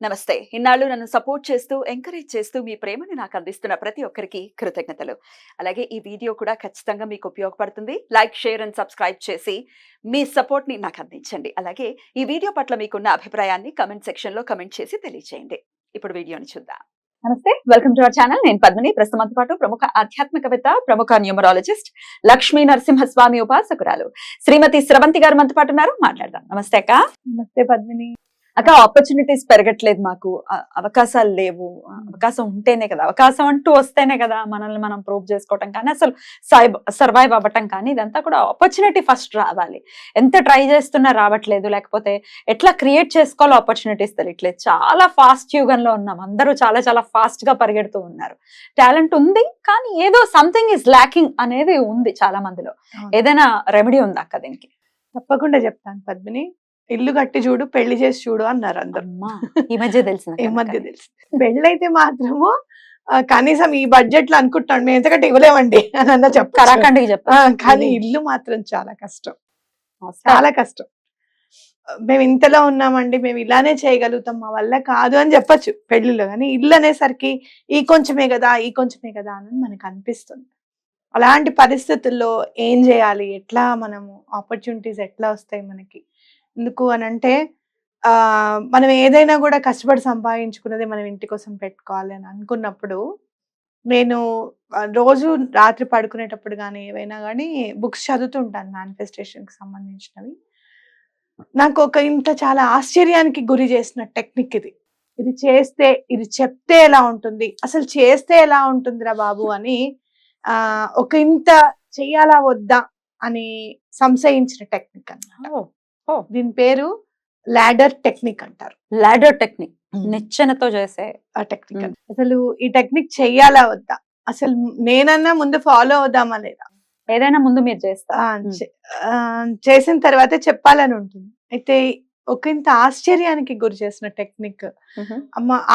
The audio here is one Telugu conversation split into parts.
నమస్తే. ఇన్నాళ్ళు నన్ను సపోర్ట్ చేస్తూ, ఎంకరేజ్ చేస్తూ మీ ప్రేమని నాకు అందిస్తున్న ప్రతి ఒక్కరికి కృతజ్ఞతలు. అలాగే ఈ వీడియో కూడా ఖచ్చితంగా మీకు ఉపయోగపడుతుంది. లైక్, షేర్ అండ్ సబ్స్క్రైబ్ చేసి మీ సపోర్ట్‌ని నాకు అందించండి. అలాగే ఈ వీడియో పట్ల మీకున్న అభిప్రాయాన్ని కామెంట్ సెక్షన్‌లో కామెంట్ చేసి తెలియజేయండి. ఇప్పుడు వీడియోని చూద్దాం. నమస్తే, వెల్కమ్ టు అవర్ ఛానల్. నేను పద్మిని. ప్రస్తుతంతో పాటు ప్రముఖ ఆధ్యాత్మికవేత్త, ప్రముఖ న్యూమరాలజిస్ట్, లక్ష్మీ నరసింహస్వామి ఉపాసకురాలు శ్రీమతి స్రవంతి గారు మనతో పాటు ఉన్నారు. మాట్లాడదాం. నమస్తే అక్క. నమస్తే పద్మిని. అక్క, ఆపర్చునిటీస్ పెరగట్లేదు మాకు, అవకాశాలు లేవు. అవకాశం ఉంటేనే కదా, అవకాశం అంటూ వస్తేనే కదా మనల్ని మనం ప్రూవ్ చేసుకోవటం కానీ, అసలు సర్వైవ్ అవ్వటం కానీ, ఇదంతా కూడా ఆపర్చునిటీ ఫస్ట్ రావాలి. ఎంత ట్రై చేస్తున్నా రావట్లేదు, లేకపోతే ఎట్లా క్రియేట్ చేసుకోవాలో ఆపర్చునిటీస్ తెలియట్లేదు. చాలా ఫాస్ట్ యుగంలో ఉన్నాం, అందరూ చాలా చాలా ఫాస్ట్ గా పరిగెడుతూ ఉన్నారు. టాలెంట్ ఉంది కానీ ఏదో సంథింగ్ ఈజ్ ల్యాకింగ్ అనేది ఉంది చాలా మందిలో. ఏదైనా రెమెడీ ఉందా అక్క దీనికి? తప్పకుండా చెప్తాను పద్మిని. ఇల్లు కట్టి చూడు, పెళ్లి చేసి చూడు అన్నారు అందరు. ఈ మధ్య తెలిసింది, ఈ మధ్య తెలిసి పెళ్ళైతే మాత్రము కనీసం ఈ బడ్జెట్ లో అనుకుంటున్నాడు, మేము ఎంతకంటే ఇవ్వలేమండి అని అన్న కరాఖండిగా కానీ ఇల్లు మాత్రం చాలా కష్టం, చాలా కష్టం. మేము ఇంతలో ఉన్నామండి, మేము ఇలానే చేయగలుగుతాం, మా వల్ల కాదు అని చెప్పొచ్చు పెళ్లిలో. కానీ ఇల్లు అనేసరికి ఈ కొంచెమే కదా అని మనకు అనిపిస్తుంది. అలాంటి పరిస్థితుల్లో ఏం చేయాలి, ఎట్లా మనము ఆపర్చునిటీస్ ఎట్లా వస్తాయి మనకి? ఎందుకు అని అంటే మనం ఏదైనా కూడా కష్టపడి సంపాదించుకున్నది మనం ఇంటి కోసం పెట్టుకోవాలి అని అనుకున్నప్పుడు, నేను రోజు రాత్రి పడుకునేటప్పుడు కానీ ఏవైనా కానీ బుక్స్ చదువుతుంటాను మేనిఫెస్టేషన్కి సంబంధించినవి. నాకు ఒక ఇంత చాలా ఆశ్చర్యానికి గురి చేసిన టెక్నిక్ ఇది. ఇది చేస్తే, ఇది చెప్తే ఎలా ఉంటుంది, అసలు చేస్తే ఎలా ఉంటుందిరా బాబు అని ఒక ఇంత చెయ్యాలా వద్దా అని సంశయించిన టెక్నిక్ అన్నమాట. దీని పేరు లాడర్ టెక్నిక్ అంటారు. లాడర్ టెక్నిక్, నిచ్చెనతో చేసే ఆ టెక్నిక్. అసలు ఈ టెక్నిక్ చెయ్యాలా వద్దా, అసలు నేనన్నా ముందు ఫాలో అవుదామా లేదా, ఏదైనా ముందు మీరు చేసిన తర్వాత చెప్పాలని ఉంటుంది. అయితే ఒక ఇంత ఆశ్చర్యానికి గురి చేసిన టెక్నిక్,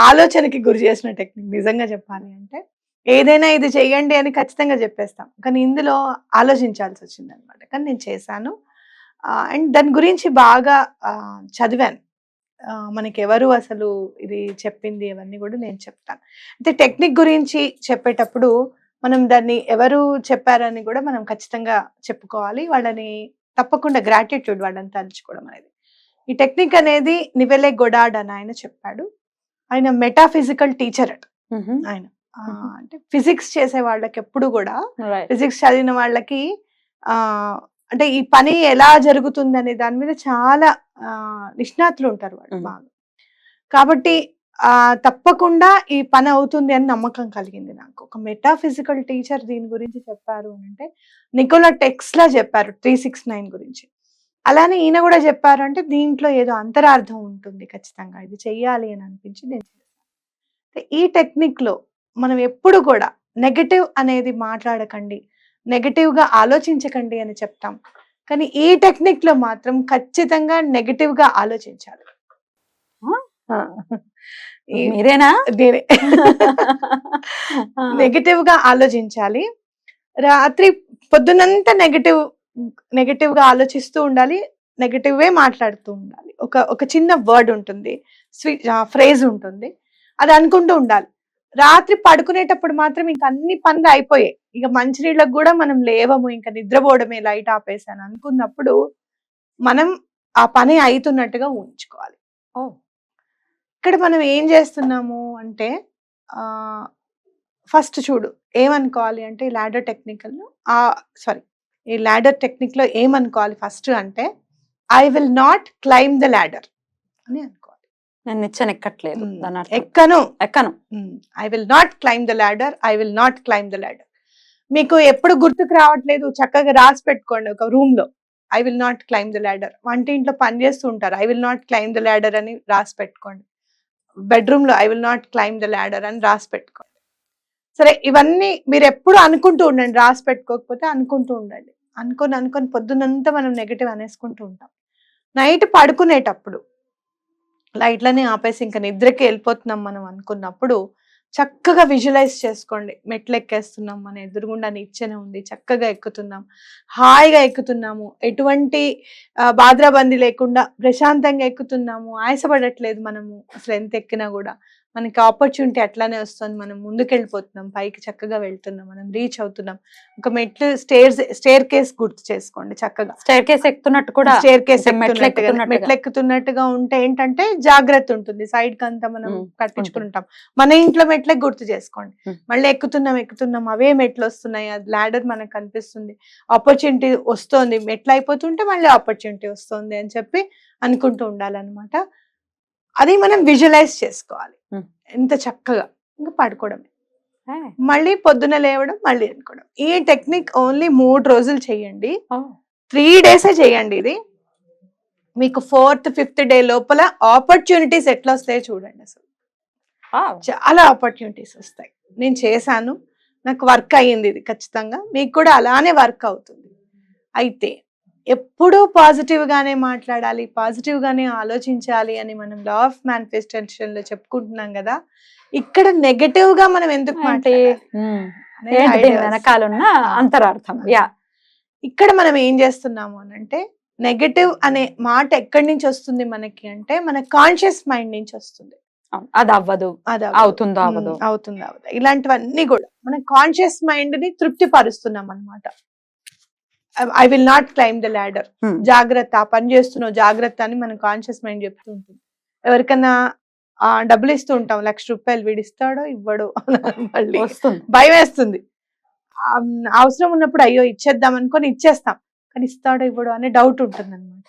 ఆలోచనకి గురి చేసిన టెక్నిక్. నిజంగా చెప్పాలి అంటే ఏదైనా ఇది చెయ్యండి అని ఖచ్చితంగా చెప్పేస్తాం, కానీ ఇందులో ఆలోచించాల్సి వచ్చింది అనమాట. కానీ నేను చేశాను. అండ్ దాని గురించి బాగా చదివాను. మనకి ఎవరు అసలు ఇది చెప్పింది అవన్నీ కూడా నేను చెప్తాను. అయితే టెక్నిక్ గురించి చెప్పేటప్పుడు మనం దాన్ని ఎవరు చెప్పారని కూడా మనం ఖచ్చితంగా చెప్పుకోవాలి. వాళ్ళని తప్పకుండా గ్రాటిట్యూడ్, వాళ్ళని తలుచుకోవడం అనేది. ఈ టెక్నిక్ అనేది నివెలే గొడార్డ్ అని ఆయన చెప్పాడు. ఆయన మెటాఫిజికల్ టీచర్ అట. ఆయన అంటే ఫిజిక్స్ చేసే వాళ్ళకి ఎప్పుడు కూడా, ఫిజిక్స్ చదివిన వాళ్ళకి అంటే ఈ పని ఎలా జరుగుతుంది అనే దాని మీద చాలా నిష్ణాతులు ఉంటారు వాళ్ళు బాగా. కాబట్టి తప్పకుండా ఈ పని అవుతుంది అని నమ్మకం కలిగింది నాకు. ఒక మెటాఫిజికల్ టీచర్ దీని గురించి చెప్పారు అని అంటే, నికోలా టెస్లా చెప్పారు 369 గురించి. అలానే ఈయన కూడా చెప్పారు అంటే దీంట్లో ఏదో అంతరార్థం ఉంటుంది ఖచ్చితంగా, ఇది చెయ్యాలి అని అనిపించి నేను చేశాను. ఈ టెక్నిక్ లో మనం ఎప్పుడు కూడా నెగటివ్ అనేది మాట్లాడకండి, నెగటివ్ గా ఆలోచించకండి అని చెప్తాం. కానీ ఈ టెక్నిక్ లో మాత్రం ఖచ్చితంగా నెగటివ్ గా ఆలోచించాలి. మీరేనా? నెగటివ్ గా ఆలోచించాలి. రాత్రి పొద్దునంతా నెగటివ్ గా ఆలోచిస్తూ ఉండాలి, నెగటివ్ మాట్లాడుతూ ఉండాలి. ఒక చిన్న వర్డ్ ఉంటుంది, ఫ్రేజ్ ఉంటుంది, అది అనుకుంటూ ఉండాలి. రాత్రి పడుకునేటప్పుడు మాత్రం ఇంక అన్ని పనులు అయిపోయాయి, ఇక మంచినీళ్ళకు కూడా మనం లేవము, ఇంకా నిద్రపోవడమే, లైట్ ఆపేసాను అనుకున్నప్పుడు మనం ఆ పని అవుతున్నట్టుగా ఊహించుకోవాలి. ఇక్కడ మనం ఏం చేస్తున్నాము అంటే, ఫస్ట్ చూడు ఏమనుకోవాలి అంటే, ఈ లాడర్ టెక్నిక్ లో ఏమనుకోవాలి ఫస్ట్ అంటే, I will not climb the ladder అని అనుకోవాలి. నేను నిచ్చెన ఎక్కట్లేదు, ఎక్కను. I will not climb the ladder, I will not climb the ladder. మీకు ఎప్పుడు గుర్తుకు రావట్లేదు, చక్కగా రాసి పెట్టుకోండి ఒక రూమ్ లో, I will not climb the ladder. వంటింట్లో పని చేస్తూ ఉంటారు, I will not climb the ladder అని రాసి పెట్టుకోండి. బెడ్రూమ్ లో I will not climb the ladder అని రాసి పెట్టుకోండి. సరే, ఇవన్నీ మీరు ఎప్పుడు అనుకుంటూ ఉండండి, రాసి పెట్టుకోకపోతే అనుకుంటూ ఉండండి. అనుకొని పొద్దునంతా మనం నెగటివ్ అనేసుకుంటూ ఉంటాం. నైట్ పడుకునేటప్పుడు లైట్లనే ఆపేసి ఇంకా నిద్రకి వెళ్ళిపోతున్నాం మనం అనుకున్నప్పుడు చక్కగా విజువలైజ్ చేసుకోండి. మెట్లు ఎక్కేస్తున్నాం, మన ఎదురుగుండా నిచ్చెన ఉంది, చక్కగా ఎక్కుతున్నాం, హాయిగా ఎక్కుతున్నాము, ఎటువంటి బాద్రాబందీ లేకుండా ప్రశాంతంగా ఎక్కుతున్నాము, ఆయాసపడట్లేదు మనము. అసలు ఎంత ఎక్కినా కూడా మనకి ఆపర్చునిటీ అట్లానే వస్తుంది. మనం ముందుకెళ్ళిపోతున్నాం, పైకి చక్కగా వెళ్తున్నాం, మనం రీచ్ అవుతున్నాం. ఒక మెట్లు స్టేర్ కేస్ గుర్తు చేసుకోండి. చక్కగా స్టైర్ కేస్ ఎక్కుతున్నట్టు కూడా స్టేర్ కేస్ మెట్లు ఎక్కుతున్నట్టుగా. మెట్లు ఎక్కుతున్నట్టుగా ఉంటే ఏంటంటే జాగ్రత్త ఉంటుంది. సైడ్ కి అంతా మనం కట్టించుకుని ఉంటాం. మన ఇంట్లో మెట్లే గుర్తు చేసుకోండి. మళ్ళీ ఎక్కుతున్నాం, అవే మెట్లు వస్తున్నాయి, అది ల్యాడర్ మనకు కనిపిస్తుంది, ఆపర్చునిటీ వస్తుంది, మెట్లు అయిపోతుంటే మళ్ళీ ఆపర్చునిటీ వస్తుంది అని చెప్పి అనుకుంటూ ఉండాలన్నమాట. అది మనం విజువలైజ్ చేసుకోవాలి. ఎంత చక్కగా ఇంకా పడుకోవడమే, మళ్ళీ పొద్దున లేవడం, మళ్ళీ అనుకోవడం. ఈ టెక్నిక్ ఓన్లీ 3 రోజులు చెయ్యండి. 3 డేసే చేయండి. ఇది మీకు 4th 5th డే లోపల ఆపర్చునిటీస్ ఎట్లా వస్తాయో చూడండి. అసలు చాలా ఆపర్చునిటీస్ వస్తాయి. నేను చేశాను, నాకు వర్క్ అయ్యింది. ఇది ఖచ్చితంగా మీకు కూడా అలానే వర్క్ అవుతుంది. అయితే ఎప్పుడూ పాజిటివ్ గానే మాట్లాడాలి, పాజిటివ్ గానే ఆలోచించాలి అని మనం లా ఆఫ్ మేనిఫెస్టేషన్ లో చెప్పుకుంటున్నాం కదా. ఇక్కడ నెగటివ్ గా మనం ఎందుకు మాట్లాడాలి, వెనకాలన్న అంతరార్థం. ఇక్కడ మనం ఏం చేస్తున్నాము అని అంటే, నెగటివ్ అనే మాట ఎక్కడి నుంచి వస్తుంది మనకి అంటే, మన కాన్షియస్ మైండ్ నుంచి వస్తుంది. అది అవ్వదు, అవుతుందో అవ్వదు, ఇలాంటివన్నీ కూడా మన కాన్షియస్ మైండ్ ని తృప్తి పరుస్తున్నాం అనమాట. I will not climb the ladder, జాగ్రత్త, పని చేస్తున్నావు జాగ్రత్త అని మన కాన్షియస్ మైండ్ చెప్తూ ఉంటుంది. ఎవరికన్నా డబ్బులు ఇస్తూ ఉంటాం, 1,00,000 రూపాయలు, వీడు ఇస్తాడో ఇవ్వడో మళ్ళీ భయం వేస్తుంది. అవసరం ఉన్నప్పుడు అయ్యో ఇచ్చేద్దాం అనుకొని ఇచ్చేస్తాం, కానీ ఇస్తాడో ఇవ్వడో అనే డౌట్ ఉంటుంది అనమాట.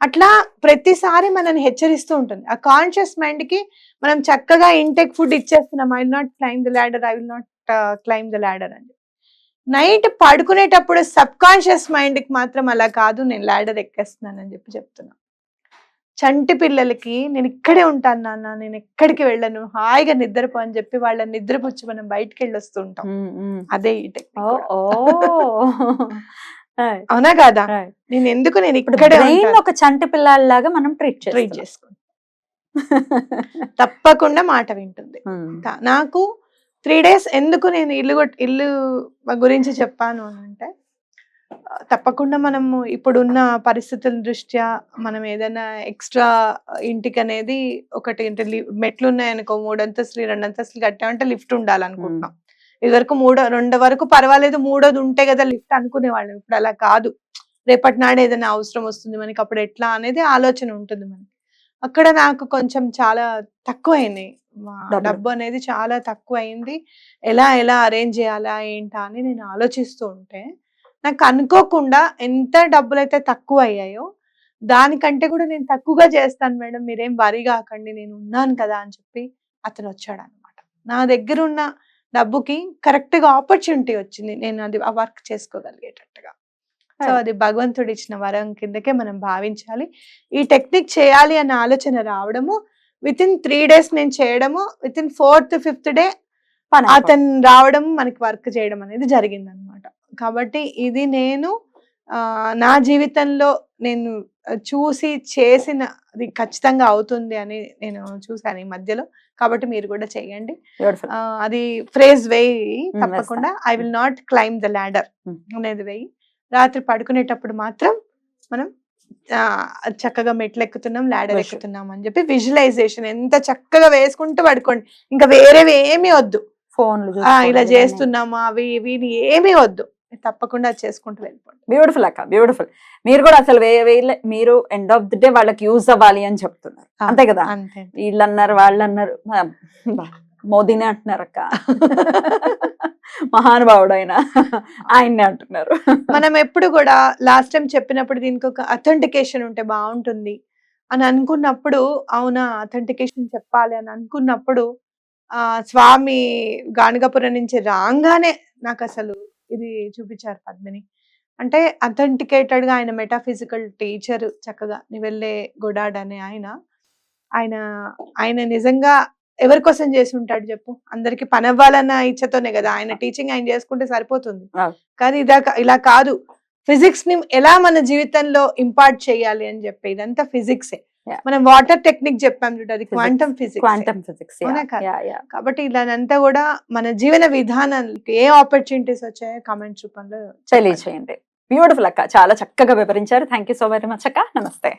అట్లా ప్రతిసారి మనల్ని హెచ్చరిస్తూ ఉంటుంది ఆ కాన్షియస్ మైండ్ కి. మనం చక్కగా ఇంటెక్ ఫుడ్ ఇచ్చేస్తున్నాం, I will not climb the ladder, I will not climb the ladder అని. నైట్ పడుకునేటప్పుడు సబ్ కాన్షియస్ మైండ్ కి మాత్రం అలా కాదు, నేను ల్యాడర్ ఎక్కేస్తున్నాను అని చెప్తున్నా. చంటి పిల్లలకి నేను ఇక్కడే ఉంటాను నాన్న, నేను ఎక్కడికి వెళ్ళను, హాయిగా నిద్రపో అని చెప్పి వాళ్ళని నిద్రపుచ్చి మనం బయటకు వెళ్ళి వస్తూ ఉంటాం. అదే ఈ టెక్నిక్. అవునా కాదా? నేను ఇక్కడే ఒక చంటి పిల్లలాగా మనం ట్రీట్ చేసుకోండి. తప్పకుండా మాట వింటుంది. నాకు 3 days ఎందుకు నేను ఇల్లు గురించి చెప్పాను అని అంటే, తప్పకుండా మనము ఇప్పుడున్న పరిస్థితుల దృష్ట్యా మనం ఏదైనా ఎక్స్ట్రా ఇంటికి అనేది ఒకటి మెట్లు ఉన్నాయనుకో, 3 అంతస్తులు 2 అంతస్తులు కట్టామంటే లిఫ్ట్ ఉండాలనుకుంటున్నాం. ఇదివరకు 2 వరకు పర్వాలేదు, 3వది ఉంటే కదా లిఫ్ట్ అనుకునేవాళ్ళం. ఇప్పుడు అలా కాదు. రేపటి నాడు ఏదైనా అవసరం వస్తుంది మనకి, అప్పుడు ఎట్లా అనేది ఆలోచన ఉంటుంది మనకి. అక్కడ నాకు కొంచెం చాలా తక్కువైంది, డబ్బు అనేది చాలా తక్కువ అయింది. ఎలా అరేంజ్ చేయాలా ఏంటా అని నేను ఆలోచిస్తూ ఉంటే, నాకు అనుకోకుండా ఎంత డబ్బులైతే తక్కువ అయ్యాయో, దానికంటే కూడా నేను తక్కువగా చేస్తాను మేడం, మీరేం వరి కాకండి, నేను ఉన్నాను కదా అని చెప్పి అతను వచ్చాడు అనమాట. నా దగ్గర ఉన్న డబ్బుకి కరెక్ట్ గా ఆపర్చునిటీ వచ్చింది, నేను అది ఆ వర్క్ చేసుకోగలిగేటట్టుగా. సో అది భగవంతుడు ఇచ్చిన వరం కిందకే మనం భావించాలి. ఈ టెక్నిక్ చేయాలి అన్న ఆలోచన రావడము, వితిన్ 3 days నేను చేయడము, వితిన్ 4th 5th డే అతను రావడం, మనకి వర్క్ చేయడం అనేది జరిగింది అనమాట. కాబట్టి ఇది నేను నా జీవితంలో నేను చూసి చేసినది ఖచ్చితంగా అవుతుంది అని నేను చూసాను ఈ మధ్యలో. కాబట్టి మీరు కూడా చేయండి. అది ఫ్రేజ్ వేయి, తప్పకుండా I will not climb the ladder అనేది వేయి. రాత్రి పడుకునేటప్పుడు మాత్రం మనం చక్కగా మెట్లు ఎక్కుతున్నాం, ల్యాడర్ ఎక్కుతున్నాం అని చెప్పి విజువలైజేషన్ ఎంత చక్కగా వేసుకుంటూ పడుకోండి. ఇంకా వేరేవి ఏమీ వద్దు, ఫోన్లు ఇలా చేస్తున్నామా అవి ఇవి ఏమీ వద్దు, తప్పకుండా చేసుకుంటూ వెళ్ళిపోండి. బ్యూటిఫుల్ అక్క, బ్యూటిఫుల్. మీరు కూడా అసలు మీరు ఎండ్ ఆఫ్ ది డే వాళ్ళకి యూజ్ అవ్వాలి అని చెప్తున్నారు, అంతే కదా? వీళ్ళు అన్నారు, వాళ్ళు అన్నారు, మోదీనే అంటున్నారు అక్క, మహానుభావుడు ఆయన్నే అంటున్నారు. మనం ఎప్పుడు కూడా లాస్ట్ టైం చెప్పినప్పుడు దీనికి ఒక అథెంటికేషన్ ఉంటే బాగుంటుంది అని అనుకున్నప్పుడు, అవునా అథెంటికేషన్ చెప్పాలి అని అనుకున్నప్పుడు, స్వామి గాణగాపురం నుంచి రాగానే నాకు అసలు ఇది చూపించారు పద్మిని. అంటే అథెంటికేటెడ్ గా ఆయన మెటాఫిజికల్ టీచర్, చక్కగా నివెల్లే గొడాడ్ అనే ఆయన నిజంగా ఎవరి కోసం చేసి ఉంటాడు చెప్పు? అందరికి పని అవ్వాలన్న ఇచ్చతోనే కదా. ఆయన టీచింగ్ ఆయన చేసుకుంటే సరిపోతుంది, కానీ ఇలా కాదు. ఫిజిక్స్ ని ఎలా మన జీవితంలో ఇంపార్ట్ చేయాలి అని చెప్పి, ఇదంతా ఫిజిక్సే. Yeah. మనం వాటర్ టెక్నిక్ చెప్పాం చూడు, అది క్వాంటమ్ ఫిజిక్స్. Quantum physics. అవునా కదా? కాబట్టి ఇలానంతా కూడా మన జీవన విధానానికి ఏ ఆపర్చునిటీస్ వచ్చాయో కామెంట్స్ రూపంలో చెప్పండి. తెలియచేయండి. బ్యూటిఫుల్ అక్క, చాలా చక్కగా వివరించారు. Thank you so very much అక్క. నమస్తే.